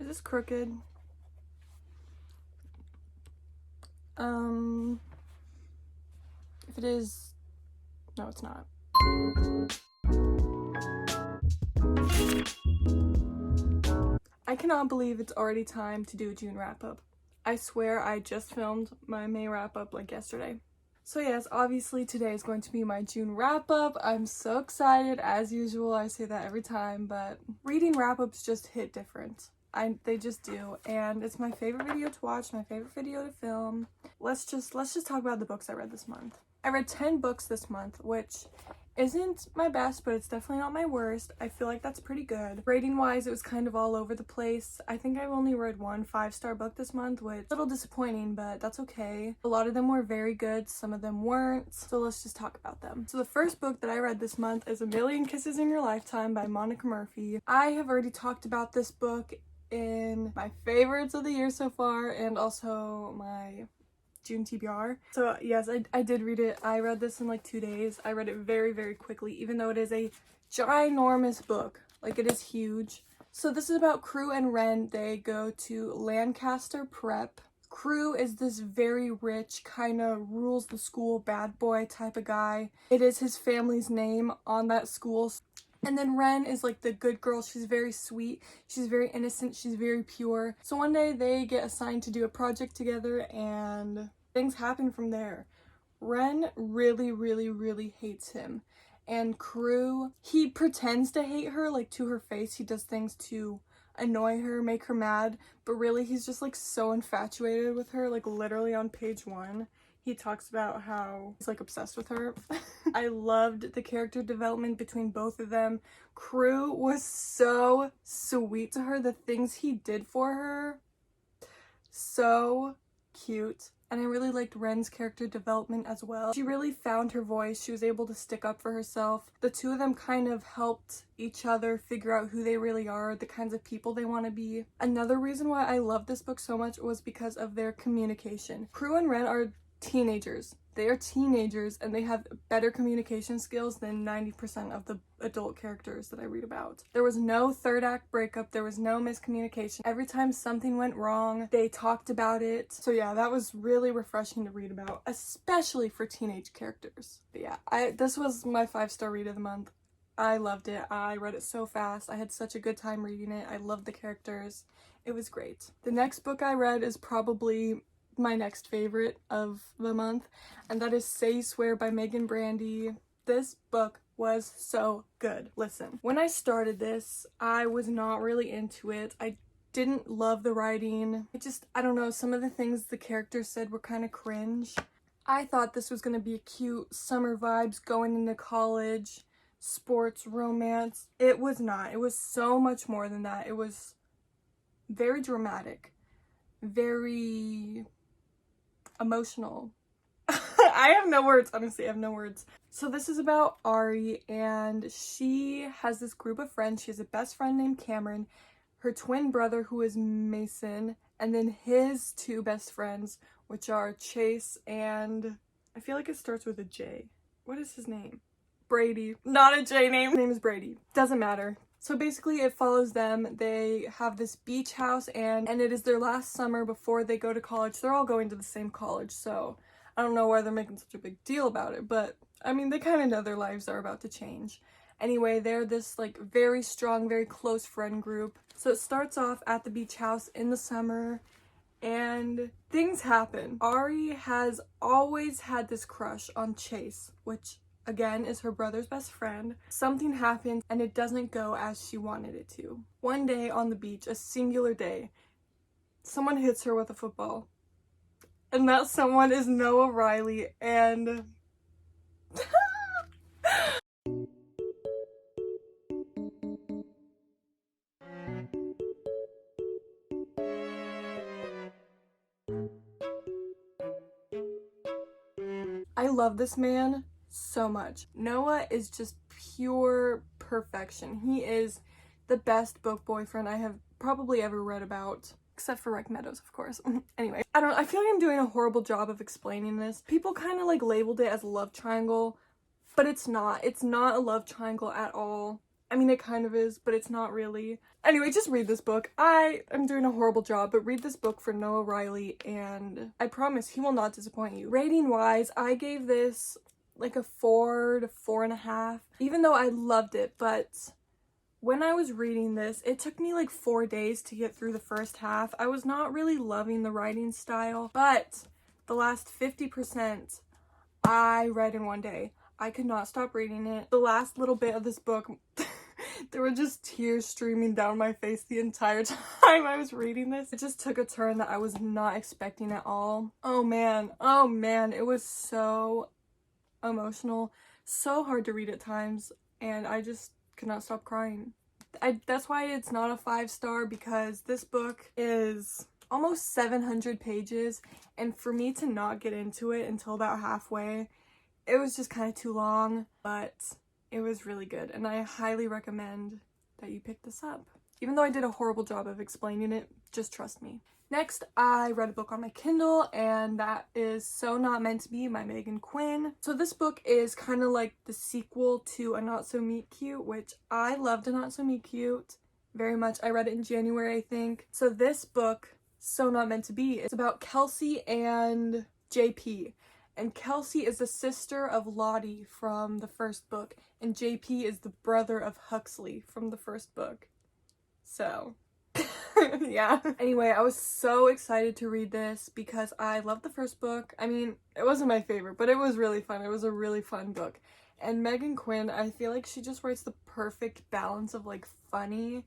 Is this crooked? If it is, no, it's not. I cannot believe it's already time to do a June wrap-up. I swear I just filmed my May wrap-up like yesterday. So yes, obviously today is going to be my June wrap-up. I'm so excited, as usual. I say that every time, but reading wrap-ups just hit different. They just do, and it's my favorite video to watch, my favorite video to film. Let's just talk about the books I read this month. I read 10 books this month, which isn't my best, but it's definitely not my worst. I feel like that's pretty good. Rating wise, it was kind of all over the place. I think I've only read one 5-star book this month, which is a little disappointing, but that's okay. A lot of them were very good, some of them weren't, so let's just talk about them. So the first book that I read this month is A Million Kisses in Your Lifetime by Monica Murphy. I have already talked about this book in my favorites of the year so far, and also my June TBR. So yes, I did read it. I read this in like 2 days. I read it very, very quickly, even though it is a ginormous book. Like, it is huge. So this is about Crew and Ren. They go to Lancaster Prep. Crew is this very rich, kind of rules the school, bad boy type of guy. It is his family's name on that school. And then Ren is like the good girl. She's very sweet. She's very innocent. She's very pure. So one day they get assigned to do a project together and things happen from there. Ren really, really, really hates him. And Crew, he pretends to hate her, like, to her face. He does things to annoy her, make her mad. But really, he's just like so infatuated with her. Like, literally on page 1. He talks about how he's like obsessed with her. I loved the character development between both of them. Crew was so sweet to her. The things he did for her, so cute. And I really liked Ren's character development as well. She really found her voice. She was able to stick up for herself. The two of them kind of helped each other figure out who they really are, the kinds of people they want to be. Another reason why I love this book so much was because of their communication. Crew and Ren are teenagers. They are teenagers and they have better communication skills than 90% of the adult characters that I read about. There was no third act breakup. There was no miscommunication. Every time something went wrong, they talked about it. So yeah, that was really refreshing to read about, especially for teenage characters. But yeah, this was my 5-star read of the month. I loved it. I read it so fast. I had such a good time reading it. I loved the characters. It was great. The next book I read is probably my next favorite of the month, and that is Say You Swear by Megan Brandy. This book was so good. Listen, when I started this, I was not really into it. I didn't love the writing. I don't know, some of the things the characters said were kind of cringe. I thought this was going to be a cute summer vibes going into college, sports, romance. It was not. It was so much more than that. It was very dramatic, very emotional. I have no words, honestly. I have no words. So this is about Ari, and she has this group of friends. She has a best friend named Cameron, her twin brother who is Mason, and then his 2 best friends, which are Chase and I feel like it starts with a J. What is his name? Brady. Not a J name. His name is Brady. Doesn't matter. So basically it follows them. They have this beach house and it is their last summer before they go to college. They're all going to the same college, so I don't know why they're making such a big deal about it, but I mean, they kind of know their lives are about to change. Anyway, they're this like very strong, very close friend group. So it starts off at the beach house in the summer and things happen. Ari has always had this crush on Chase, which again is her brother's best friend. Something happens and it doesn't go as she wanted it to. One day on the beach, a singular day, someone hits her with a football. And that someone is Noah Riley, and I love this man so much. Noah is just pure perfection. He is the best book boyfriend I have probably ever read about, except for Rick Meadows, of course. Anyway, I don't know, I feel like I'm doing a horrible job of explaining this. People kind of like labeled it as a love triangle, but it's not. It's not a love triangle at all. I mean, it kind of is, but it's not really. Anyway, just read this book. I am doing a horrible job, but read this book for Noah Riley, and I promise he will not disappoint you. Rating wise, I gave this like a 4 to 4.5, even though I loved it, but when I was reading this, it took me like 4 days to get through the first half. I was not really loving the writing style, but the last 50% I read in one day. I could not stop reading it. The last little bit of this book, there were just tears streaming down my face the entire time I was reading this. It just took a turn that I was not expecting at all. Oh man, it was so emotional, so hard to read at times, and I just could not stop crying. That's why it's not a 5-star, because this book is almost 700 pages, and for me to not get into it until about halfway, it was just kind of too long, but it was really good, and I highly recommend that you pick this up. Even though I did a horrible job of explaining it, just trust me. Next, I read a book on my Kindle, and that is So Not Meant to Be by Megan Quinn. So this book is kind of like the sequel to A Not So Meet Cute, which I loved A Not So Meet Cute very much. I read it in January, I think. So this book, So Not Meant to Be, it's about Kelsey and JP. And Kelsey is the sister of Lottie from the first book, and JP is the brother of Huxley from the first book. So, yeah. Anyway, I was so excited to read this because I loved the first book. I mean, it wasn't my favorite, but it was really fun. It was a really fun book. And Megan Quinn, I feel like she just writes the perfect balance of like funny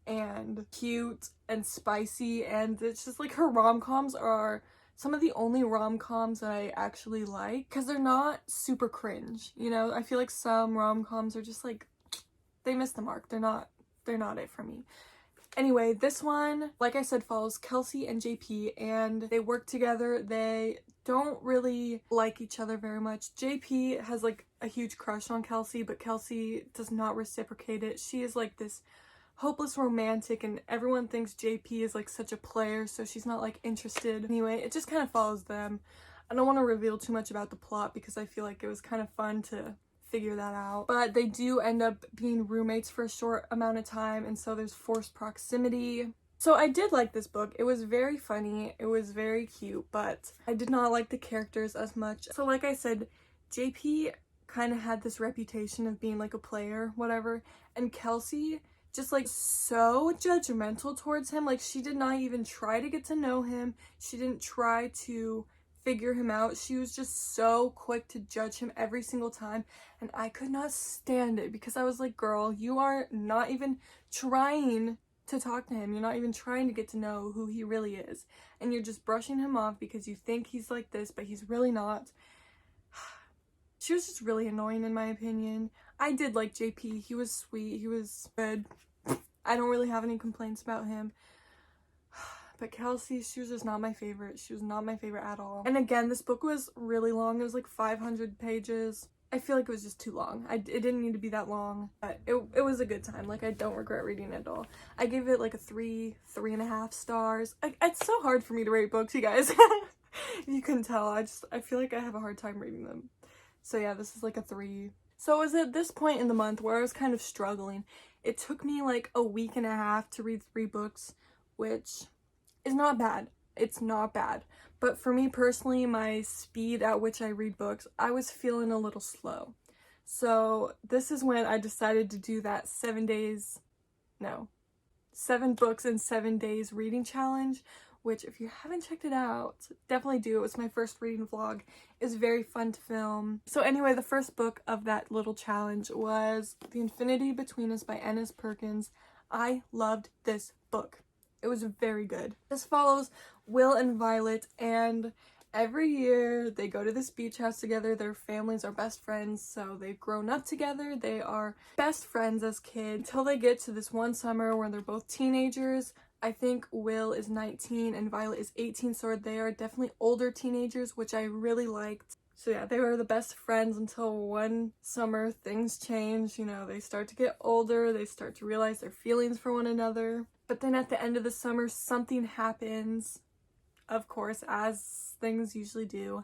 and cute and spicy, and it's just like her rom-coms are some of the only rom-coms that I actually like, because they're not super cringe, you know? I feel like some rom-coms are just like, they miss the mark. They're not it for me. Anyway, this one, like I said, follows Kelsey and JP, and they work together. They don't really like each other very much. JP has like a huge crush on Kelsey, but Kelsey does not reciprocate it. She is like this hopeless romantic, and everyone thinks JP is like such a player, so she's not like interested. Anyway, it just kind of follows them. I don't want to reveal too much about the plot because I feel like it was kind of fun to figure that out, but they do end up being roommates for a short amount of time, and so there's forced proximity. So I did like this book. It was very funny, it was very cute, but I did not like the characters as much. So like I said, JP kind of had this reputation of being like a player, whatever, and Kelsey just like so judgmental towards him. Like, she did not even try to get to know him. She didn't try to figure him out. She was just so quick to judge him every single time, and I could not stand it because I was like, girl, you are not even trying to talk to him. You're not even trying to get to know who he really is, and you're just brushing him off because you think he's like this, but he's really not. She was just really annoying in my opinion. I did like JP. He was sweet. He was good. I don't really have any complaints about him. But Kelsey, she was just not my favorite. She was not my favorite at all. And again, this book was really long. It was like 500 pages. I feel like it was just too long. It didn't need to be that long, but it was a good time. Like, I don't regret reading it at all. I gave it like a 3.5 stars. It's so hard for me to rate books, you guys. If you couldn't tell, I feel like I have a hard time reading them. So yeah, this is like a 3. So it was at this point in the month where I was kind of struggling. It took me like a week and a half to read 3 books, which is not bad. It's not bad. But for me personally, my speed at which I read books, I was feeling a little slow. So this is when I decided to do that 7 books in 7 days reading challenge, which if you haven't checked it out, definitely do. It was my first reading vlog. It was very fun to film. So anyway, the first book of that little challenge was The Infinity Between Us by Ennis Perkins. I loved this book. It was very good. This follows Will and Violet, and every year they go to this beach house together. Their families are best friends, so they've grown up together. They are best friends as kids until they get to this one summer where they're both teenagers. I think Will is 19 and Violet is 18, so they are definitely older teenagers, which I really liked. So yeah, they were the best friends until one summer things change. You know, they start to get older, they start to realize their feelings for one another. But then at the end of the summer, something happens, of course, as things usually do,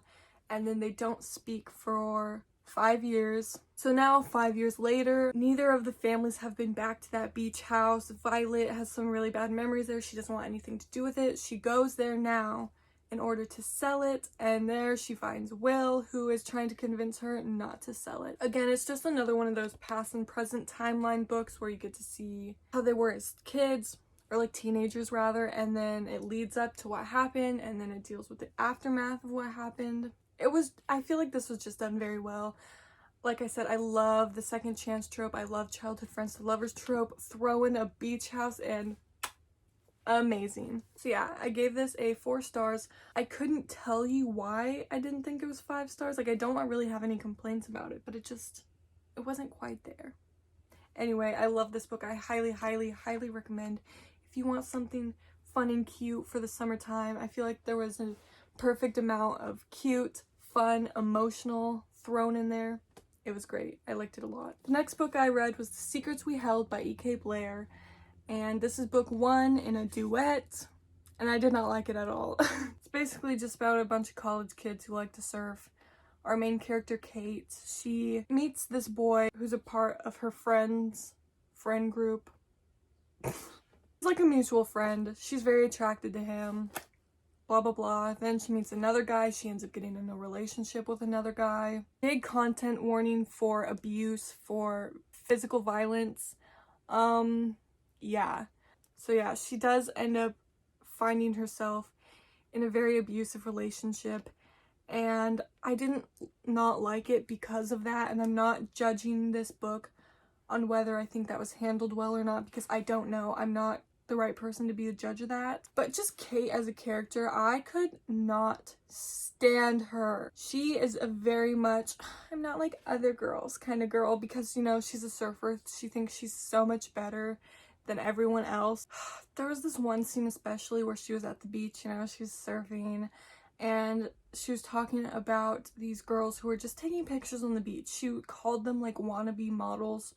and then they don't speak for 5 years. So now 5 years later, neither of the families have been back to that beach house. Violet has some really bad memories there. She doesn't want anything to do with it. She goes there now in order to sell it, and there she finds Will, who is trying to convince her not to sell it. Again, it's just another one of those past and present timeline books where you get to see how they were as kids, or like teenagers rather, and then it leads up to what happened, and then it deals with the aftermath of what happened. I feel like this was just done very well. Like I said, I love the second chance trope. I love childhood friends to lovers trope. Throw in a beach house and amazing. So yeah, I gave this a 4 stars. I couldn't tell you why I didn't think it was 5 stars. Like, I don't really have any complaints about it, but it wasn't quite there. Anyway, I love this book. I highly, highly, highly recommend. If you want something fun and cute for the summertime, I feel like there was a perfect amount of cute, fun, emotional thrown in there. It was great. I liked it a lot. The next book I read was The Secrets We Held by E.K. Blair. And this is book 1 in a duet, and I did not like it at all. It's basically just about a bunch of college kids who like to surf. Our main character, Kate, she meets this boy who's a part of her friend group. It's like a mutual friend. She's very attracted to him. Blah, blah, blah. Then she meets another guy. She ends up getting in a relationship with another guy. Big content warning for abuse, for physical violence. Yeah. So yeah, she does end up finding herself in a very abusive relationship, and I didn't not like it because of that, and I'm not judging this book on whether I think that was handled well or not, because I don't know. I'm not the right person to be a judge of that. But just Kate as a character, I could not stand her. She is a very much, I'm not like other girls kind of girl, because, you know, she's a surfer. She thinks she's so much better than everyone else. There was this one scene especially where she was at the beach, you know, she was surfing, and she was talking about these girls who were just taking pictures on the beach. She called them like wannabe models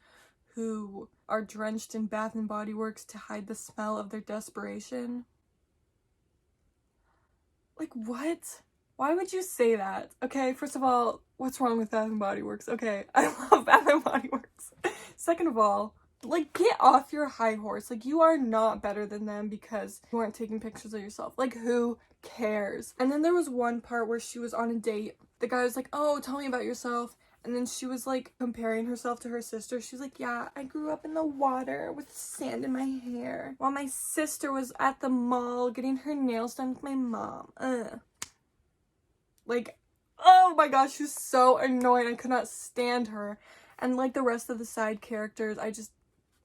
who are drenched in Bath and Body Works to hide the smell of their desperation. Like, what? Why would you say that? Okay, first of all, what's wrong with Bath and Body Works? Okay, I love Bath and Body Works. Second of all, like, get off your high horse. Like, you are not better than them because you aren't taking pictures of yourself. Like, who cares? And then there was one part where she was on a date. The guy was like, oh, tell me about yourself. And then she was like comparing herself to her sister. She was like, yeah, I grew up in the water with sand in my hair while my sister was at the mall getting her nails done with my mom. Like, oh my gosh, she was so annoying. I could not stand her. And like the rest of the side characters, I just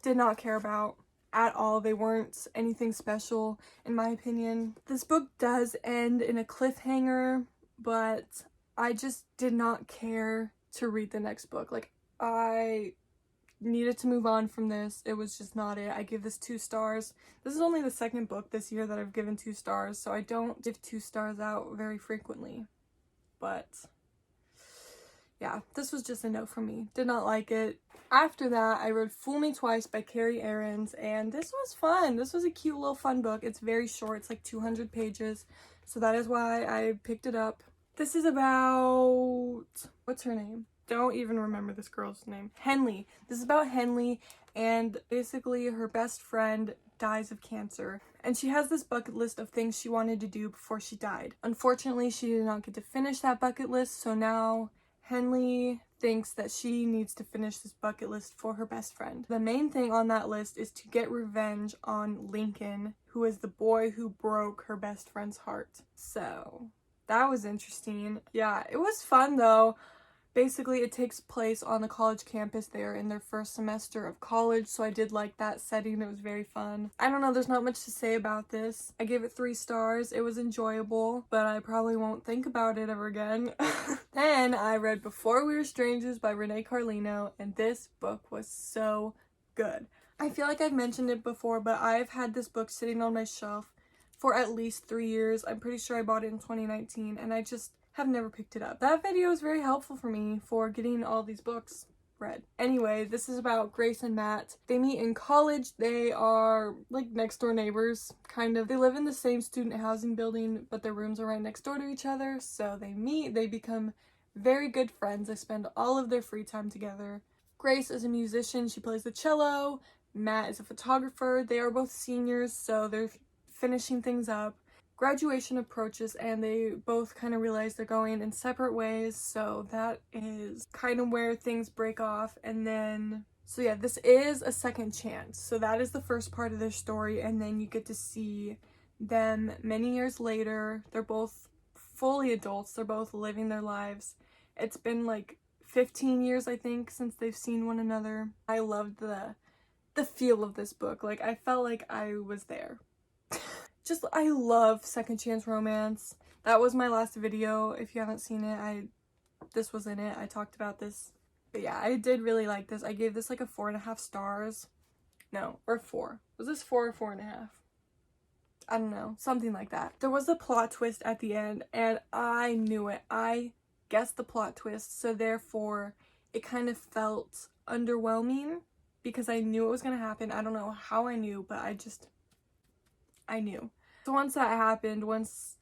did not care about at all. They weren't anything special, in my opinion. This book does end in a cliffhanger, but I just did not care to read the next book. Like, I needed to move on from this. It was just not it. I give this 2 stars. This is only the second book this year that I've given 2 stars, so I don't give 2 stars out very frequently. But yeah, this was just a no for me. Did not like it. After that, I read Fool Me Twice by Carrie Aarons, and this was fun. This was a cute little fun book. It's very short. It's like 200 pages, so that is why I picked it up. This is about, what's her name? Don't even remember this girl's name. Henley. This is about Henley, and basically her best friend dies of cancer, and she has this bucket list of things she wanted to do before she died. Unfortunately, she did not get to finish that bucket list, so now Henley thinks that she needs to finish this bucket list for her best friend. The main thing on that list is to get revenge on Lincoln, who is the boy who broke her best friend's heart. So that was interesting. Yeah, it was fun though. Basically, it takes place on the college campus. They're in their first semester of college, so I did like that setting. It was very fun. I don't know, there's not much to say about this. I gave it 3 stars. It was enjoyable, but I probably won't think about it ever again. Then I read Before We Were Strangers by Renee Carlino, and this book was so good. I feel like I've mentioned it before, but I've had this book sitting on my shelf for at least 3 years. I'm pretty sure I bought it in 2019, and I just have never picked it up. That video is very helpful for me for getting all these books read. Anyway, this is about Grace and Matt. They meet in college. They are like next door neighbors, kind of. They live in the same student housing building, but their rooms are right next door to each other. So they meet, they become very good friends. They spend all of their free time together. Grace is a musician. She plays the cello. Matt is a photographer. They are both seniors, so they're finishing things up. Graduation approaches and they both kind of realize they're going in separate ways, so that is kind of where things break off. And then, so yeah, this is a second chance. So that is the first part of their story, and then you get to see them many years later. They're both fully adults. They're both living their lives. It's been like 15 years, I think, since they've seen one another. I loved the feel of this book. Like, I felt like I was there. Just, I love second chance romance. That was my last video. If you haven't seen it, this was in it. I talked about this. But yeah, I did really like this. I gave this like a 4.5 stars. No, or 4. Was this 4 or 4.5? I don't know. Something like that. There was a plot twist at the end, and I knew it. I guessed the plot twist, so therefore it kind of felt underwhelming because I knew it was going to happen. I don't know how I knew, but I knew. So once that happened, once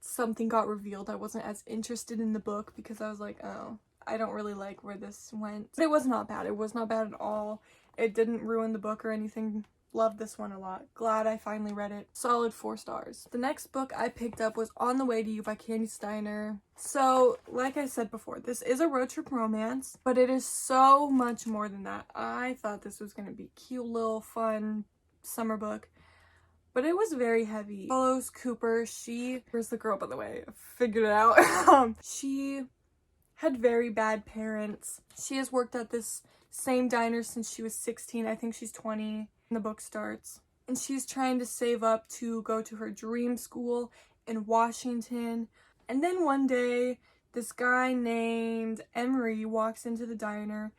something got revealed, I wasn't as interested in the book because I was like, oh, I don't really like where this went. But it was not bad. It was not bad at all. It didn't ruin the book or anything. Loved this one a lot. Glad I finally read it. Solid 4 stars. The next book I picked up was On the Way to You by Candy Steiner. So, like I said before, this is a road trip romance, but it is so much more than that. I thought this was going to be cute, little, fun summer book, but it was very heavy. It follows Cooper. Where's the girl, by the way? I figured it out. She had very bad parents. She has worked at this same diner since she was 16. I think she's 20 when the book starts. And she's trying to save up to go to her dream school in Washington. And then one day, this guy named Emery walks into the diner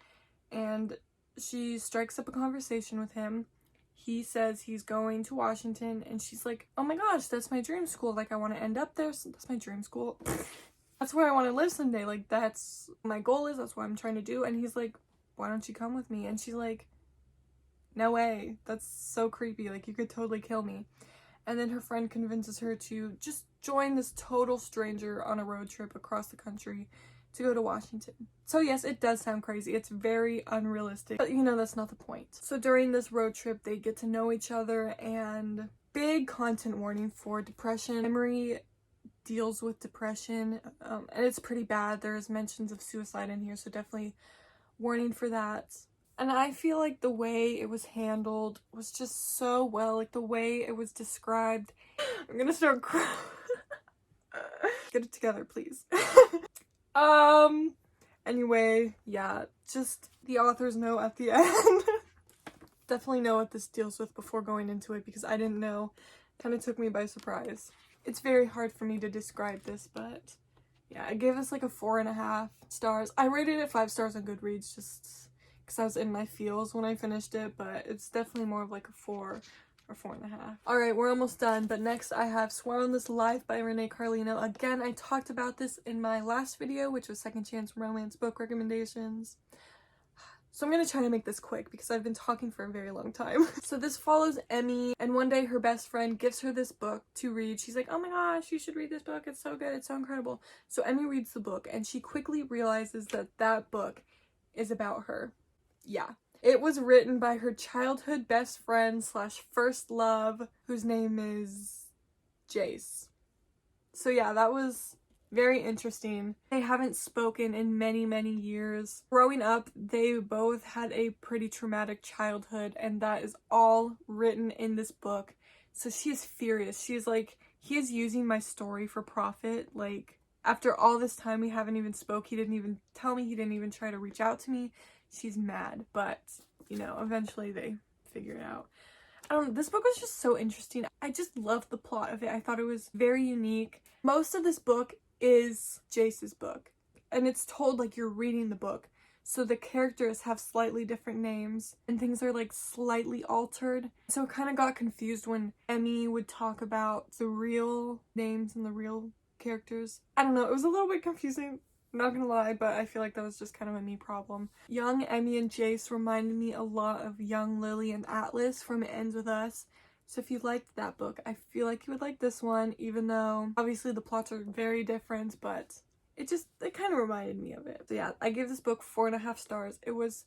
and she strikes up a conversation with him. He says he's going to Washington and she's like, oh my gosh, that's my dream school. Like, I want to end up there. So that's my dream school. That's where I want to live someday. Like, that's my goal is. That's what I'm trying to do. And he's like, why don't you come with me? And she's like, no way. That's so creepy. Like, you could totally kill me. And then her friend convinces her to just join this total stranger on a road trip across the country to go to Washington. So yes, it does sound crazy. It's very unrealistic, but you know, that's not the point. So during this road trip, they get to know each other, and big content warning for depression. Emery deals with depression, and it's pretty bad. There's mentions of suicide in here, so definitely warning for that. And I feel like the way it was handled was just so well, like the way it was described. I'm gonna start crying. Get it together, please. Anyway, yeah, just the author's note at the end. Definitely know what this deals with before going into it because I didn't know. Kind of took me by surprise. It's very hard for me to describe this, but yeah, I gave this like a 4.5 stars. I rated it 5 stars on Goodreads just because I was in my feels when I finished it, but it's definitely more of like a 4 or 4.5. Alright, we're almost done, but next I have Swear on This Life by Renee Carlino. Again, I talked about this in my last video, which was second chance romance book recommendations. So I'm gonna try to make this quick because I've been talking for a very long time. So this follows Emmy, and one day her best friend gives her this book to read. She's like, oh my gosh, you should read this book. It's so good. It's so incredible. So Emmy reads the book and she quickly realizes that that book is about her. Yeah. It was written by her childhood best friend / first love, whose name is Jace. So yeah, that was very interesting. They haven't spoken in many, many years. Growing up, they both had a pretty traumatic childhood, and that is all written in this book. So she is furious. She's like, he is using my story for profit. Like, after all this time we haven't even spoke, he didn't even tell me, he didn't even try to reach out to me. She's mad, but, you know, eventually they figure it out. This book was just so interesting. I just loved the plot of it. I thought it was very unique. Most of this book is Jace's book, and it's told like you're reading the book. So the characters have slightly different names, and things are like slightly altered. So it kind of got confused when Emmy would talk about the real names and the real characters. I don't know, it was a little bit confusing. Not gonna lie, but I feel like that was just kind of a me problem. Young Emmy and Jace reminded me a lot of young Lily and Atlas from It Ends With Us. So if you liked that book, I feel like you would like this one, even though obviously the plots are very different, but it kind of reminded me of it. So yeah, I gave this book 4.5 stars. It was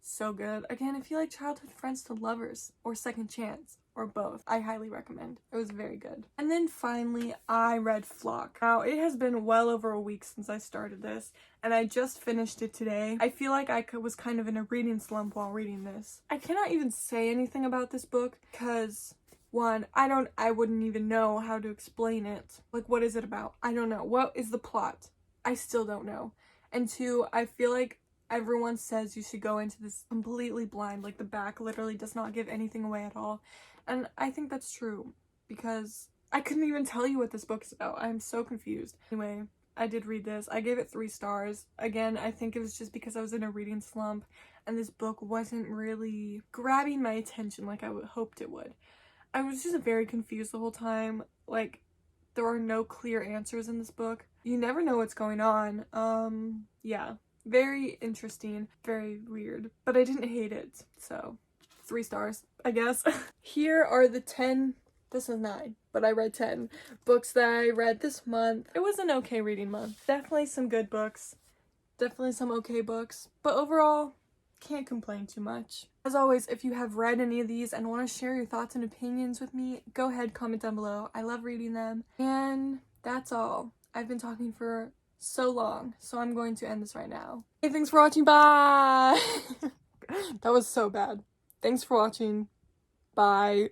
so good. Again, if you like childhood friends to lovers or second chance or both, I highly recommend. It was very good. And then finally, I read Flock. Now, it has been well over a week since I started this, and I just finished it today. I feel like was kind of in a reading slump while reading this. I cannot even say anything about this book because one, I wouldn't even know how to explain it. Like, what is it about? I don't know. What is the plot? I still don't know. And two, I feel like everyone says you should go into this completely blind, like the back literally does not give anything away at all. And I think that's true because I couldn't even tell you what this book is about. I'm so confused. Anyway, I did read this. I gave it 3 stars. Again, I think it was just because I was in a reading slump and this book wasn't really grabbing my attention like I hoped it would. I was just very confused the whole time. Like, there are no clear answers in this book. You never know what's going on. Yeah. Very interesting, very weird, but I didn't hate it, so 3 stars, I guess. Here are the 10, this is 9, but I read 10 books that I read this month. It was an okay reading month. Definitely some good books, definitely some okay books, but overall, can't complain too much. As always, if you have read any of these and want to share your thoughts and opinions with me, go ahead, comment down below. I love reading them. And that's all. I've been talking for so long, so I'm going to end this right now. Hey, thanks for watching. Bye. That was so bad. Thanks for watching. Bye.